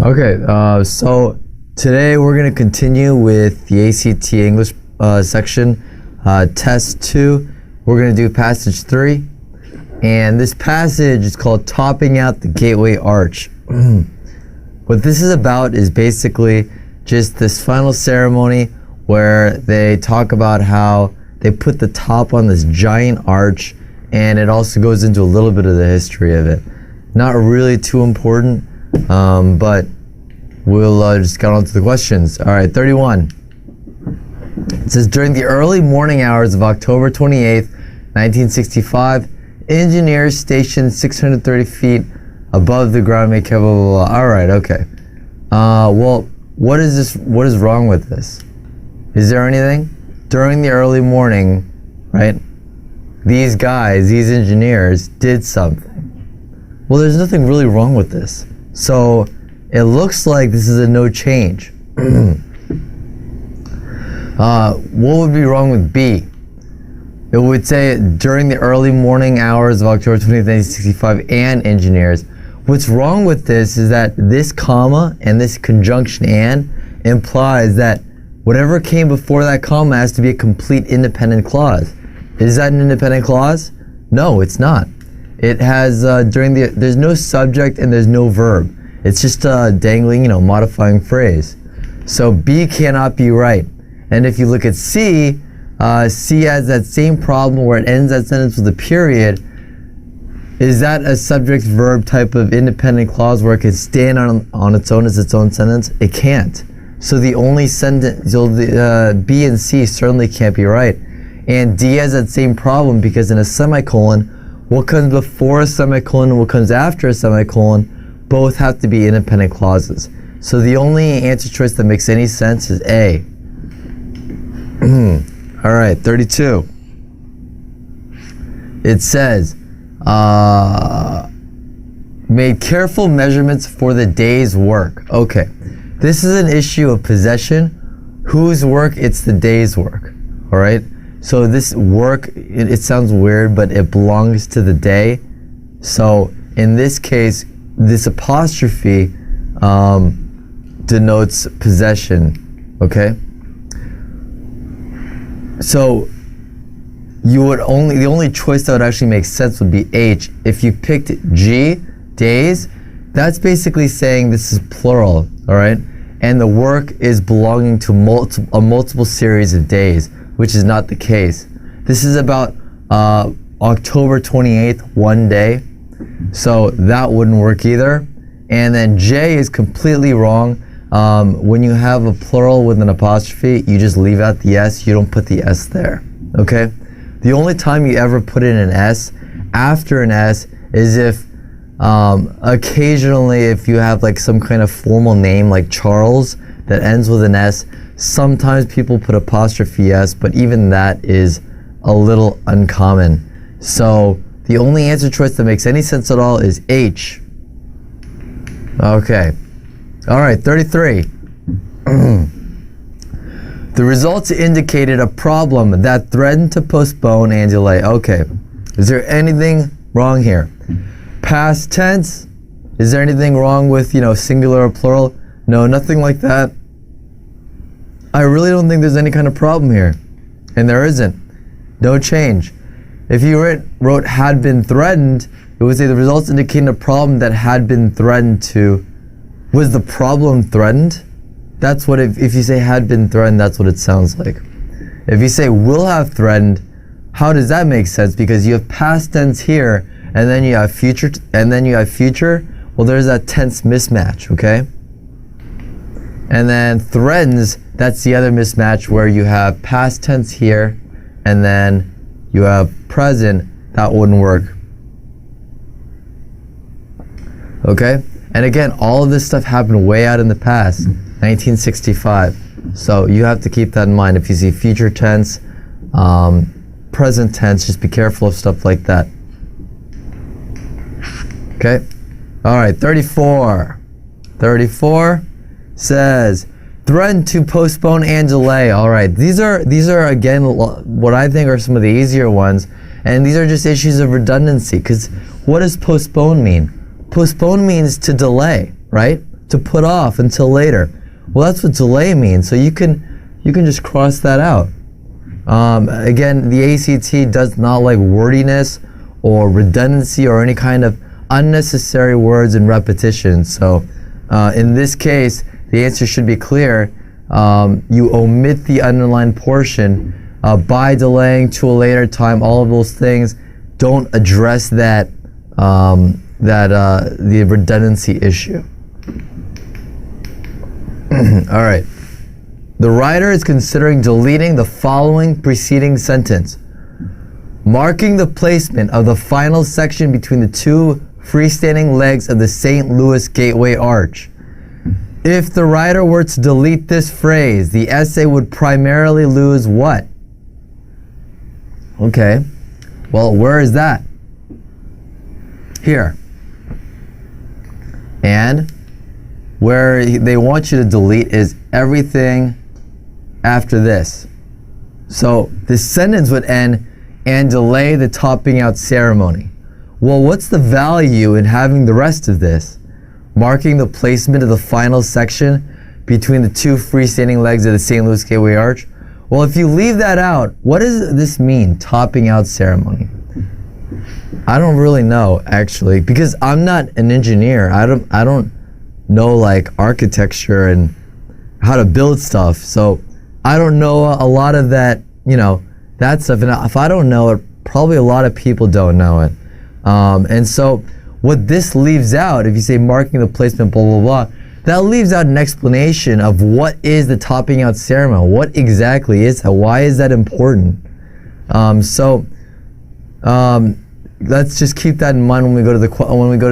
Okay, so today we're going to continue with the ACT English section, test 2. We're going to do passage 3, and this passage is called Topping Out the Gateway Arch. What this is about is basically just this final ceremony where they talk about how they put the top on this giant arch, and it also goes into a little bit of the history of it. Not really too important, but we'll just get on to the questions. All right, 31. It says, during the early morning hours of October 28th, 1965, engineers stationed 630 feet above the ground make blah, blah, blah. All right, okay. Well, what is wrong with this? Is there anything? During the early morning, right, these guys, these engineers, did something. Well, there's nothing really wrong with this. So it looks like this is a no change. What would be wrong with B? It would say during the early morning hours of October 20th, 1965, and engineers. What's wrong with this is that this comma and this conjunction and implies that whatever came before that comma has to be a complete independent clause. Is that an independent clause? No, it's not. It has there's no subject and there's no verb. It's just a dangling, modifying phrase. So B cannot be right. And if you look at C, C has that same problem where it ends that sentence with a period. Is that a subject-verb type of independent clause where it can stand on its own as its own sentence? It can't. So the only sentence, B and C certainly can't be right. And D has that same problem because in a semicolon, what comes before a semicolon and what comes after a semicolon both have to be independent clauses. So the only answer choice that makes any sense is A. All right, 32. It says, made careful measurements for the day's work. Okay, this is an issue of possession. Whose work? It's the day's work. All right, so this work, it sounds weird, but it belongs to the day. So in this case, this apostrophe denotes possession. Okay, so the only choice that would actually make sense would be H. If you picked G, days, that's basically saying this is plural, all right? And the work is belonging to a multiple series of days, which is not the case. This is about October 28th, one day, so that wouldn't work either. And then J is completely wrong. When you have a plural with an apostrophe, you just leave out the S, you don't put the S there, okay? The only time you ever put in an S after an S is if occasionally if you have like some kind of formal name like Charles that ends with an S, sometimes people put apostrophe S, but even that is a little uncommon. So the only answer choice that makes any sense at all is H. Okay. All right, 33. The results indicated a problem that threatened to postpone and delay. Okay, is there anything wrong here? Past tense, is there anything wrong with, singular or plural? No, nothing like that. I really don't think there's any kind of problem here. And there isn't. No change. If you wrote had been threatened, it would say the results indicating a problem that had been threatened to. Was the problem threatened? That's what, if you say had been threatened, that's what it sounds like. If you say will have threatened, how does that make sense? Because you have past tense here, and then you have future, well, there's that tense mismatch, okay? And then threatens, that's the other mismatch where you have past tense here, and then you have present, that wouldn't work. Okay? And again, all of this stuff happened way out in the past, 1965. So you have to keep that in mind. If you see future tense, present tense, just be careful of stuff like that. Okay? All right, 34. 34 says, threaten to postpone and delay. All right, these are again, what I think are some of the easier ones. And these are just issues of redundancy, because what does postpone mean? Postpone means to delay, right? to put off until later. Well, that's what delay means. So you can just cross that out. Again, the ACT does not like wordiness or redundancy or any kind of unnecessary words and repetition. So in this case, the answer should be clear. You omit the underlined portion by delaying to a later time. All of those things don't address that the redundancy issue. All right. The writer is considering deleting the following preceding sentence, marking the placement of the final section between the two freestanding legs of the St. Louis Gateway Arch. If the writer were to delete this phrase, the essay would primarily lose what? Okay. Well, where is that? Here. And where they want you to delete is everything after this. So this sentence would end, and delay the topping out ceremony. Well, what's the value in having the rest of this? Marking the placement of the final section between the two freestanding legs of the St. Louis Gateway Arch. Well, if you leave that out, what does this mean, topping out ceremony? I don't really know, actually, because I'm not an engineer. I don't know like architecture and how to build stuff. So I don't know a lot of that, that stuff. And if I don't know it, probably a lot of people don't know it. And so what this leaves out, if you say marking the placement, blah, blah, blah, that leaves out an explanation of what is the topping out ceremony. What exactly is that? Why is that important? Let's just keep that in mind when we go to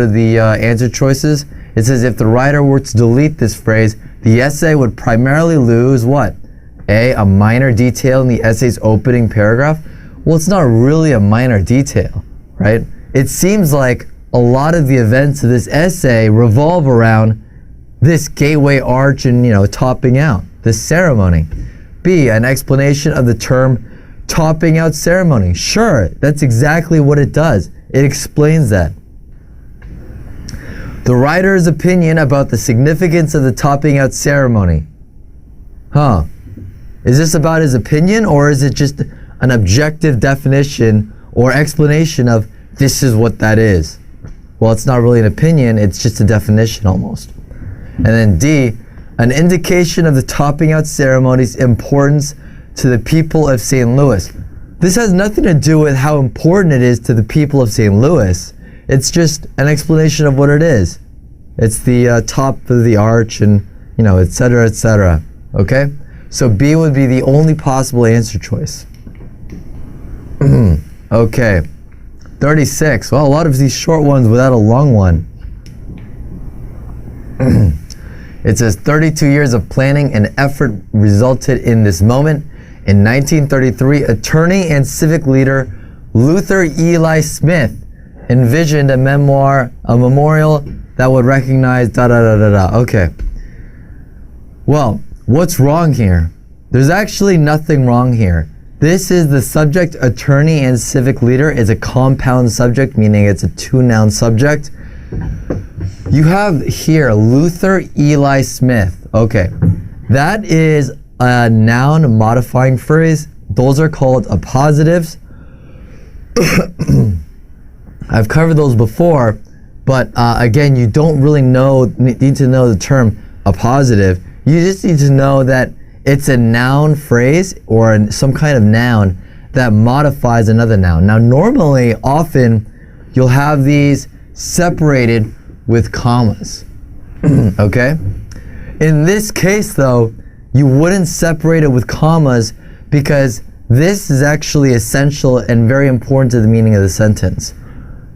the answer choices. It says if the writer were to delete this phrase, the essay would primarily lose what? A minor detail in the essay's opening paragraph. Well, it's not really a minor detail, right? It seems like a lot of the events of this essay revolve around this gateway arch and, topping out, this ceremony. B, an explanation of the term topping out ceremony. Sure, that's exactly what it does. It explains that. The writer's opinion about the significance of the topping out ceremony. Is this about his opinion, or is it just an objective definition or explanation of this is what that is? Well, it's not really an opinion, it's just a definition almost. And then D, an indication of the topping out ceremony's importance to the people of St. Louis. This has nothing to do with how important it is to the people of St. Louis. It's just an explanation of what it is. It's the top of the arch and, etc., etc. Okay? So B would be the only possible answer choice. Okay. 36. Well, a lot of these short ones without a long one. It says 32 years of planning and effort resulted in this moment. In 1933, attorney and civic leader Luther Eli Smith envisioned a memorial that would recognize Okay. Well, what's wrong here? There's actually nothing wrong here. This is the subject, attorney and civic leader, is a compound subject, meaning it's a two-noun subject. You have here Luther Eli Smith. Okay, that is a noun modifying phrase. Those are called appositives. I've covered those before, but again, you don't really need to know the term appositive. You just need to know that it's a noun phrase or some kind of noun that modifies another noun. Now, normally, often, you'll have these separated with commas. Okay? In this case, though, you wouldn't separate it with commas because this is actually essential and very important to the meaning of the sentence.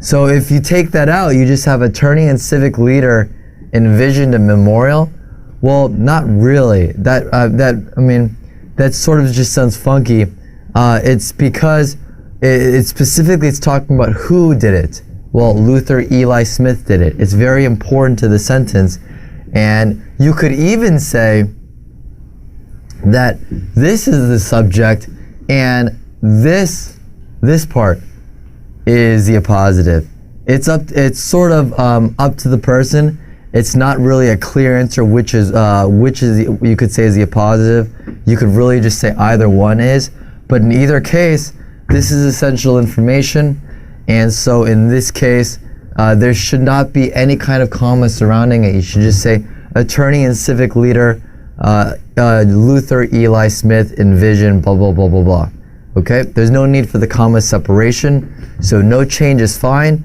So if you take that out, you just have attorney and civic leader envisioned a memorial. Well, not really. That sort of just sounds funky. It's because it's talking about who did it. Well, Luther Eli Smith did it. It's very important to the sentence. And you could even say that this is the subject and this part is the appositive. It's sort of up to the person, it's not really a clear answer which is you could say is the appositive. You could really just say either one is, but in either case, this is essential information, and so in this case, there should not be any kind of comma surrounding it. You should just say attorney and civic leader Luther Eli Smith envisioned blah blah blah blah blah. Okay, there's no need for the comma separation, so no change is fine.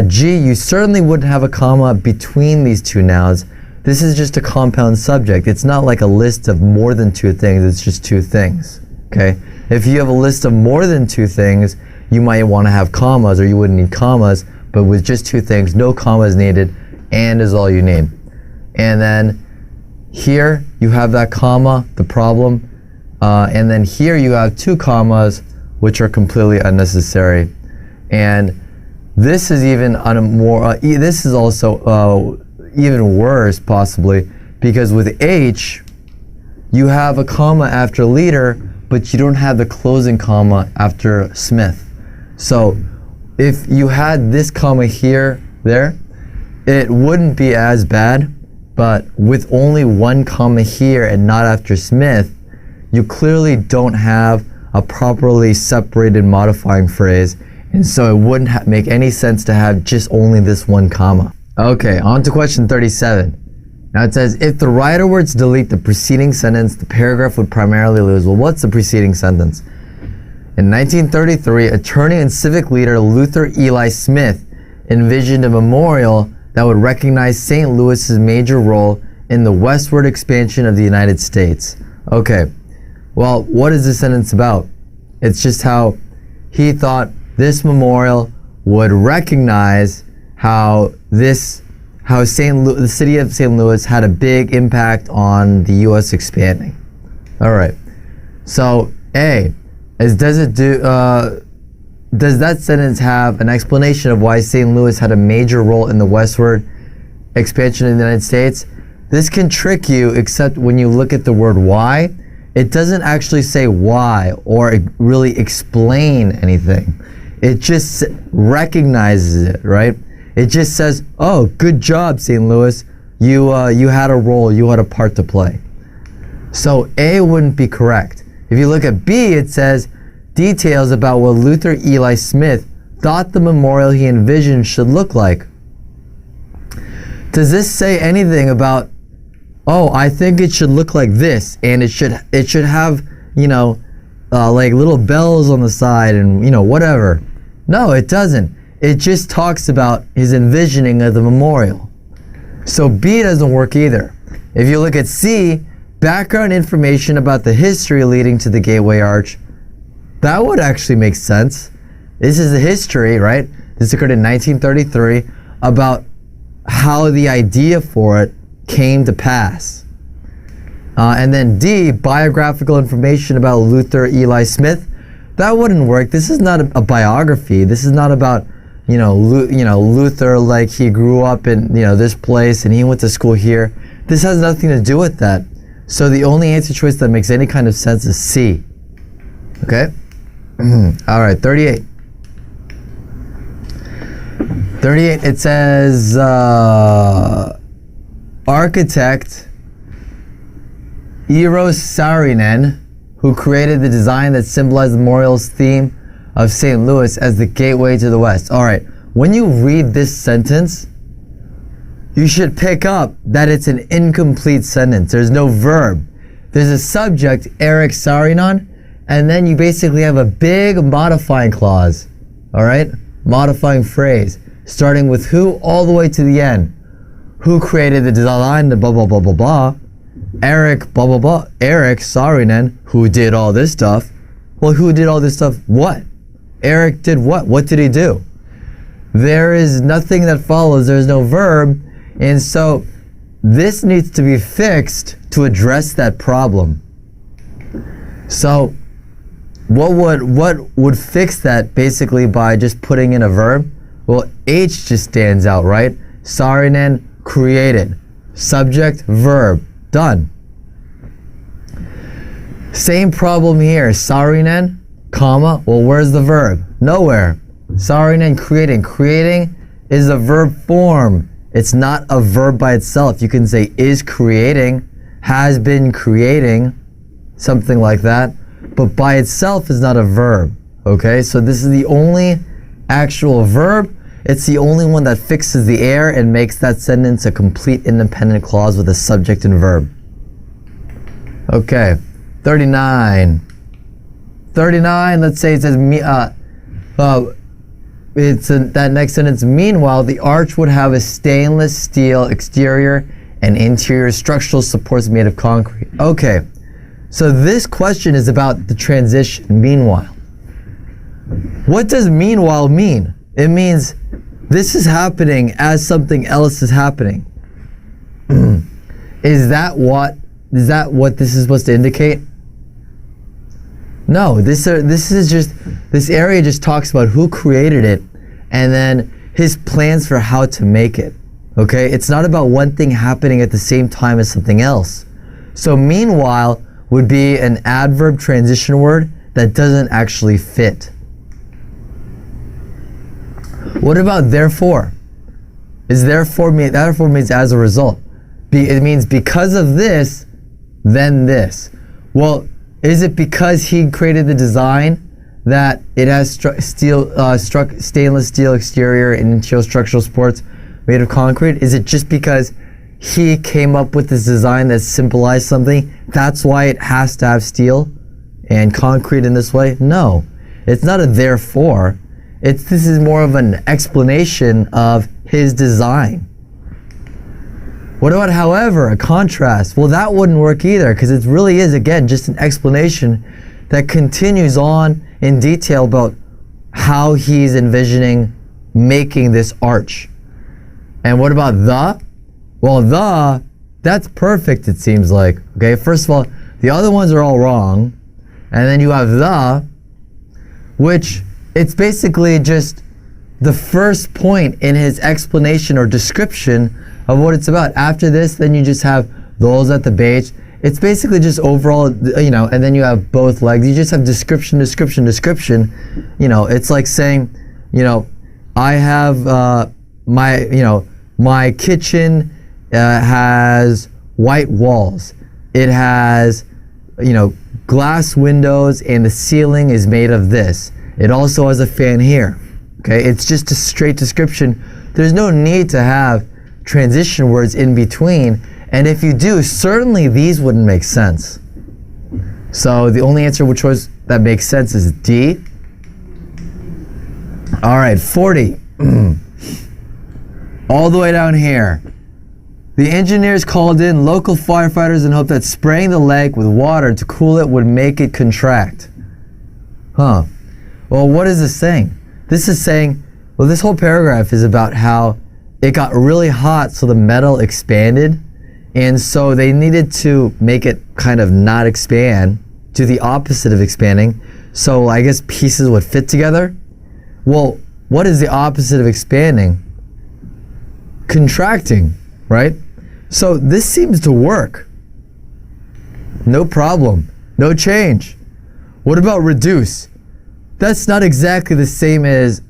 G, you certainly wouldn't have a comma between these two nouns. This is just a compound subject. It's not like a list of more than two things, it's just two things. Okay, if you have a list of more than two things, you might want to have commas, or you wouldn't need commas, but with just two things, no commas needed, and is all you need. And then here you have that comma, the problem, and then here you have two commas, which are completely unnecessary. And this is even on a more, this is also even worse possibly, because with H, you have a comma after leader, but you don't have the closing comma after Smith. So if you had this comma here, there, it wouldn't be as bad, but with only one comma here and not after Smith, you clearly don't have a properly separated modifying phrase, and so it wouldn't make any sense to have just only this one comma. Okay, on to question 37. Now it says, if the writer were to delete the preceding sentence, the paragraph would primarily lose. Well, what's the preceding sentence? In 1933, attorney and civic leader Luther Eli Smith envisioned a memorial that would recognize St. Louis's major role in the westward expansion of the United States. Okay, well, what is this sentence about? It's just how he thought this memorial would recognize how the city of St. Louis had a big impact on the U.S. expanding. All right, so A, does that sentence have an explanation of why St. Louis had a major role in the westward expansion of the United States? This can trick you, except when you look at the word why, it doesn't actually say why or really explain anything. It just recognizes it, right? It just says, oh, good job, St. Louis. You had a role, you had a part to play. So A wouldn't be correct. If you look at B, it says, details about what Luther Eli Smith thought the memorial he envisioned should look like. Does this say anything about, oh, I think it should look like this, and it should have, like little bells on the side and, whatever. No, it doesn't. It just talks about his envisioning of the memorial. So B doesn't work either. If you look at C, background information about the history leading to the Gateway Arch, that would actually make sense. This is the history, right? This occurred in 1933, about how the idea for it came to pass. And then D, biographical information about Luther Eli Smith, that wouldn't work. This is not a biography. This is not about, Luther, like he grew up in, this place and he went to school here. This has nothing to do with that. So the only answer choice that makes any kind of sense is C. Okay? All right, 38. 38, it says, architect Eero Saarinen, who created the design that symbolized the memorial's theme of St. Louis as the gateway to the West. All right, when you read this sentence, you should pick up that it's an incomplete sentence. There's no verb. There's a subject, Erik Saarinen, and then you basically have a big modifying clause, all right? Modifying phrase, starting with who all the way to the end. Who created the design, blah, blah, blah, blah, blah. Erik, blah, blah, blah. Erik Saarinen, who did all this stuff. Well, who did all this stuff? What? Erik did what? What did he do? There is nothing that follows. There's no verb. And so this needs to be fixed to address that problem. So what would fix that basically by just putting in a verb? Well, H just stands out, right? Saarinen created. Subject, verb, done. Same problem here. Saarinen, comma, well, where's the verb? Nowhere. Saarinen creating. Creating is a verb form. It's not a verb by itself. You can say is creating, has been creating, something like that. But by itself is not a verb. Okay, so this is the only actual verb. It's the only one that fixes the air and makes that sentence a complete independent clause with a subject and verb. Okay, 39. 39, let's say it says, that next sentence, meanwhile, the arch would have a stainless steel exterior and interior structural supports made of concrete. Okay, so this question is about the transition, meanwhile. What does meanwhile mean? It means this is happening as something else is happening. Is that what this is supposed to indicate? No, this area just talks about who created it and then his plans for how to make it. Okay? It's not about one thing happening at the same time as something else. So meanwhile would be an adverb transition word that doesn't actually fit. What about therefore? Therefore means as a result. It means because of this, then this. Well, is it because he created the design that it has stainless steel exterior and interior structural supports made of concrete? Is it just because he came up with this design that symbolized something? That's why it has to have steel and concrete in this way? No, it's not a therefore. This is more of an explanation of his design. What about however, a contrast? Well, that wouldn't work either because it really is, again, just an explanation that continues on in detail about how he's envisioning making this arch. And what about the? Well, that's perfect, it seems like. Okay, first of all, the other ones are all wrong. And then you have the, which it's basically just the first point in his explanation or description of what it's about. After this, then you just have those at the base. It's basically just overall, and then you have both legs. You just have description. It's like saying, I have my kitchen has white walls. It has, glass windows, and the ceiling is made of this. It also has a fan here. Okay, it's just a straight description. There's no need to have transition words in between, and if you do, certainly these wouldn't make sense. So the only answer which was that makes sense is D. All right, 40. All the way down here. The engineers called in local firefighters and hoped that spraying the lake with water to cool it would make it contract. Huh. Well, what is this saying? This is saying, well, this whole paragraph is about how it got really hot, so the metal expanded, and so they needed to make it kind of not expand, do the opposite of expanding, so I guess pieces would fit together. Well, what is the opposite of expanding? Contracting, right? So this seems to work. No problem, no change. What about reduce? That's not exactly the same as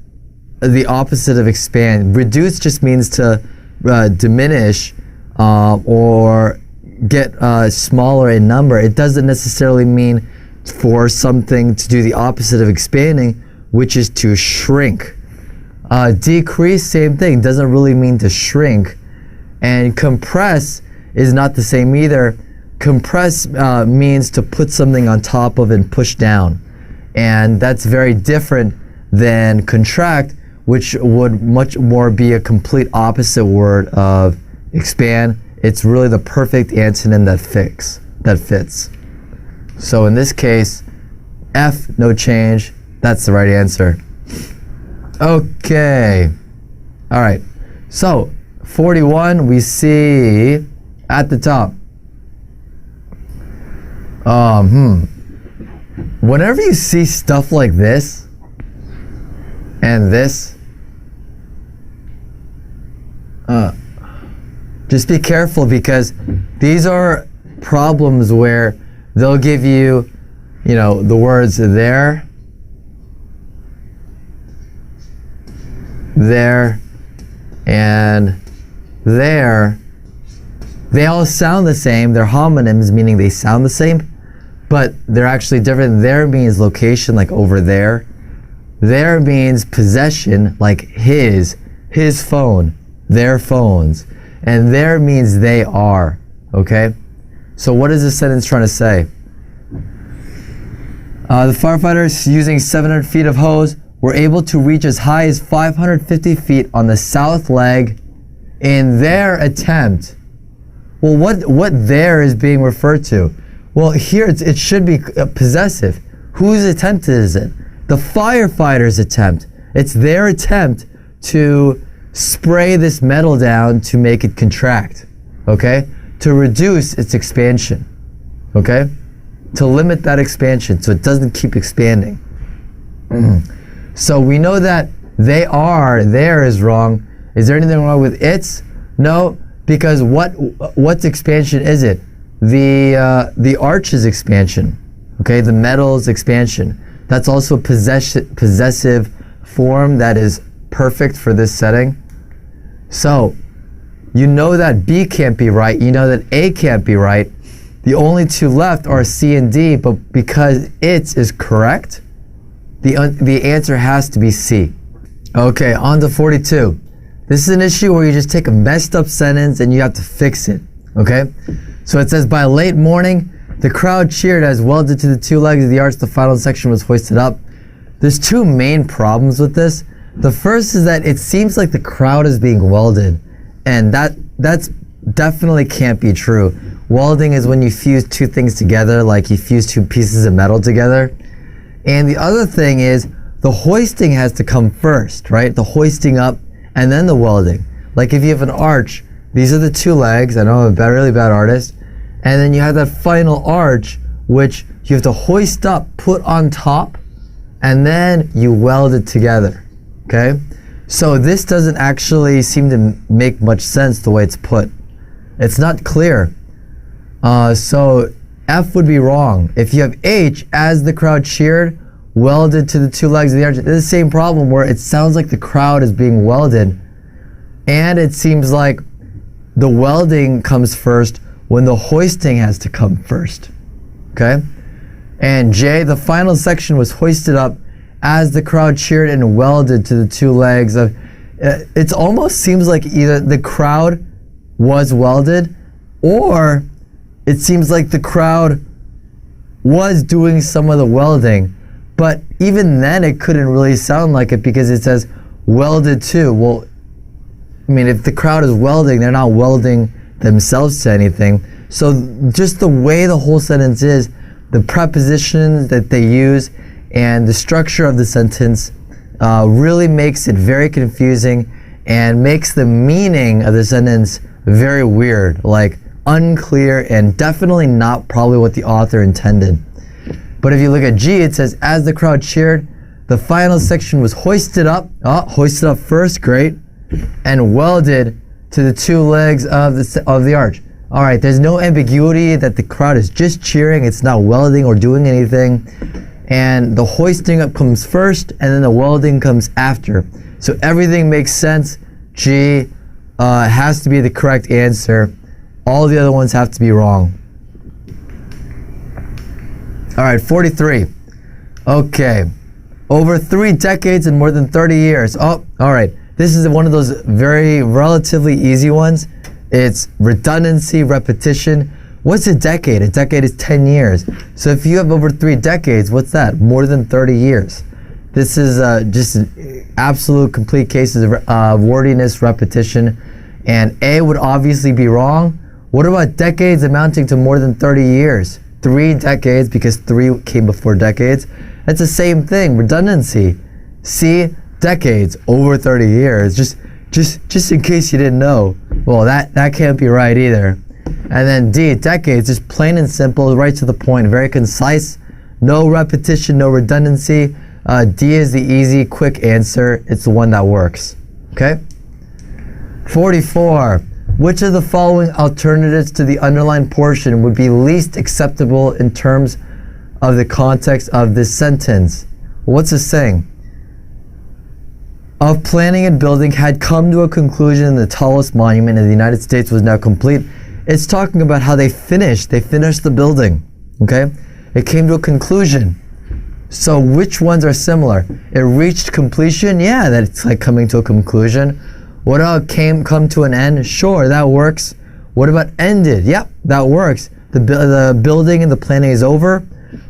the opposite of expand. Reduce just means to diminish or get smaller in number. It doesn't necessarily mean for something to do the opposite of expanding, which is to shrink. Decrease, same thing, doesn't really mean to shrink. And compress is not the same either. Compress means to put something on top of and push down. And that's very different than contract, which would much more be a complete opposite word of expand. It's really the perfect antonym that fits. So in this case, F, no change. That's the right answer. Okay. All right. So 41, we see at the top. Whenever you see stuff like this and this, just be careful, because these are problems where they'll give you, the words there, and there, they all sound the same. They're homonyms, meaning they sound the same, but they're actually different. There means location, like over there. There means possession, like his phone, their phones. And there means they are, okay? So what is this sentence trying to say? The firefighters, using 700 feet of hose, were able to reach as high as 550 feet on the south leg in their attempt. Well, what there is being referred to? Well, here it should be possessive. Whose attempt is it? The firefighters' attempt. It's their attempt to spray this metal down to make it contract, okay? To reduce its expansion, okay? To limit that expansion so it doesn't keep expanding. So we know that there is wrong. Is there anything wrong with its? No, because what's expansion is it? The arch's expansion, okay? The metal's expansion. That's also a possessive form that is perfect for this setting. So you know that B can't be right. You know that A can't be right. The only two left are C and D, but because its is correct, the answer has to be C. Okay, on to 42. This is an issue where you just take a messed up sentence and you have to fix it, okay? So it says, by late morning, the crowd cheered as welded to the two legs of the arch the final section was hoisted up. There's two main problems with this. The first is that it seems like the crowd is being welded, and that's definitely can't be true. Welding is when you fuse two things together, like you fuse two pieces of metal together. And the other thing is the hoisting has to come first, right? The hoisting up and then the welding. Like if you have an arch, these are the two legs. I know I'm a really bad artist. And then you have that final arch, which you have to hoist up, put on top, and then you weld it together, okay? So this doesn't actually seem to make much sense the way it's put. It's not clear. So F would be wrong. If you have H, as the crowd cheered, welded to the two legs of the arch, it's the same problem where it sounds like the crowd is being welded, and it seems like the welding comes first when the hoisting has to come first, okay? And J, the final section was hoisted up as the crowd cheered and welded to the two legs of, it almost seems like either the crowd was welded or it seems like the crowd was doing some of the welding, but even then it couldn't really sound like it because it says welded to. Well, I mean, if the crowd is welding, they're not welding themselves to anything. So just the way the whole sentence is, the prepositions that they use and the structure of the sentence really makes it very confusing and makes the meaning of the sentence very weird, like unclear and definitely not probably what the author intended. But if you look at G, it says, as the crowd cheered, the final section was hoisted up, hoisted up first, great, and welded to the two legs of the arch. All right, there's no ambiguity that the crowd is just cheering. It's not welding or doing anything. And the hoisting up comes first, and then the welding comes after. So everything makes sense. G has to be the correct answer. All the other ones have to be wrong. All right, 43. Okay. Over 3 decades and more than 30 years. Oh, all right. This is one of those very relatively easy ones. It's redundancy, repetition. What's a decade? A decade is 10 years. So if you have over 3 decades, what's that? More than 30 years. This is just absolute complete cases of wordiness, repetition. And A would obviously be wrong. What about decades amounting to more than 30 years? 3 decades, because 3 came before decades. That's the same thing, redundancy. C, decades, over 30 years. Just in case you didn't know. Well, that can't be right either. And then D, decades, just plain and simple, right to the point, very concise, no repetition, no redundancy. D is the easy, quick answer. It's the one that works. Okay? 44. Which of the following alternatives to the underlined portion would be least acceptable in terms of the context of this sentence? What's it saying? of planning and building had come to a conclusion and the tallest monument in the United States was now complete. It's talking about how they finished the building, okay? It came to a conclusion. So which ones are similar? It reached completion, yeah, that's like coming to a conclusion. What about come to an end? Sure, that works. What about ended? Yep, that works. The building and the planning is over.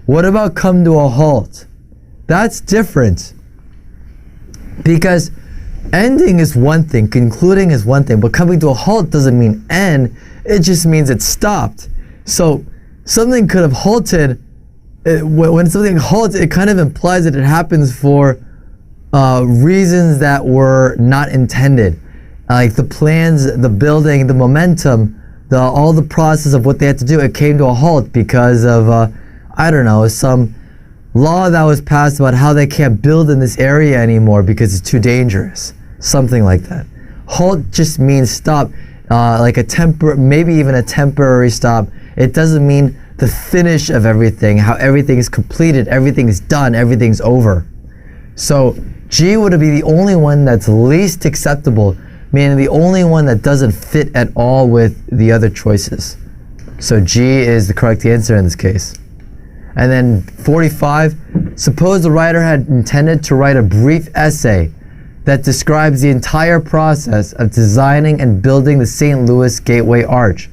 What about come to a halt? That's different. Because ending is one thing, concluding is one thing, but coming to a halt doesn't mean end, it just means it stopped. So something could have halted. When something halts, it kind of implies that it happens for reasons that were not intended. Like the plans, the building, the momentum, all the process of what they had to do, it came to a halt because of, I don't know, some law that was passed about how they can't build in this area anymore because it's too dangerous. Something like that. Halt just means stop, like maybe even a temporary stop. It doesn't mean the finish of everything, how everything is completed, everything is done, everything's over. So G would be the only one that's least acceptable, meaning the only one that doesn't fit at all with the other choices. So G is the correct answer in this case. And then 45, suppose the writer had intended to write a brief essay that describes the entire process of designing and building the St. Louis Gateway Arch.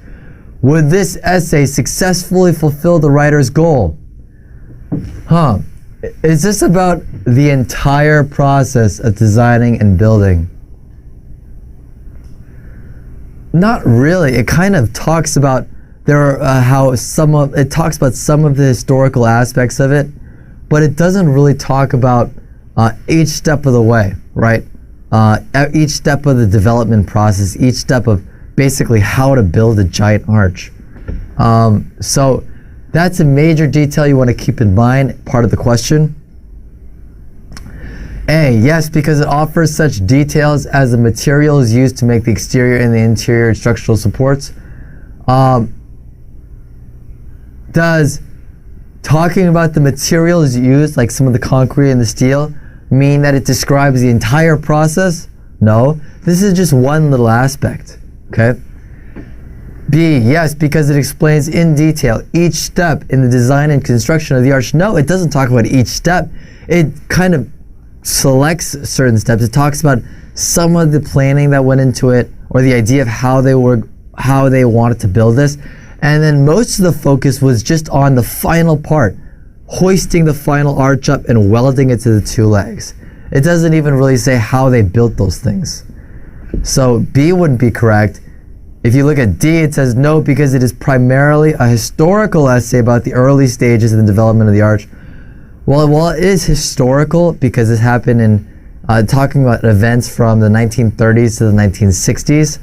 Would this essay successfully fulfill the writer's goal? Is this about the entire process of designing and building? Not really. It kind of talks about it talks about some of the historical aspects of it, but it doesn't really talk about each step of the way, right? Each step of the development process, each step of basically how to build a giant arch. So that's a major detail you want to keep in mind, part of the question. A, yes, because it offers such details as the materials used to make the exterior and the interior structural supports. Does talking about the materials used, like some of the concrete and the steel, mean that it describes the entire process? No, this is just one little aspect, okay? B, yes, because it explains in detail each step in the design and construction of the arch. No, it doesn't talk about each step. It kind of selects certain steps. It talks about some of the planning that went into it, or the idea of how they wanted to build this. And then most of the focus was just on the final part, hoisting the final arch up and welding it to the two legs. It doesn't even really say how they built those things. So B wouldn't be correct. If you look at D, it says no, because it is primarily a historical essay about the early stages in the development of the arch. Well, while it is historical because it happened in talking about events from the 1930s to the 1960s,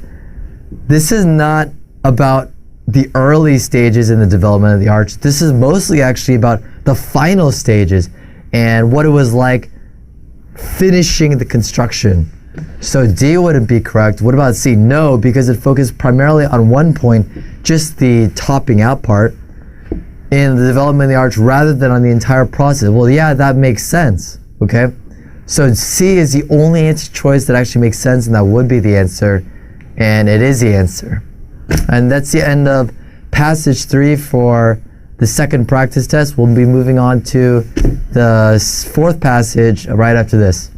this is not about the early stages in the development of the arch. This is mostly actually about the final stages and what it was like finishing the construction. So D wouldn't be correct. What about C? No, because it focused primarily on one point, just the topping out part in the development of the arch rather than on the entire process. Well, yeah, that makes sense, okay? So C is the only answer choice that actually makes sense, and that would be the answer, and it is the answer. And that's the end of passage 3 for the second practice test. We'll be moving on to the fourth passage right after this.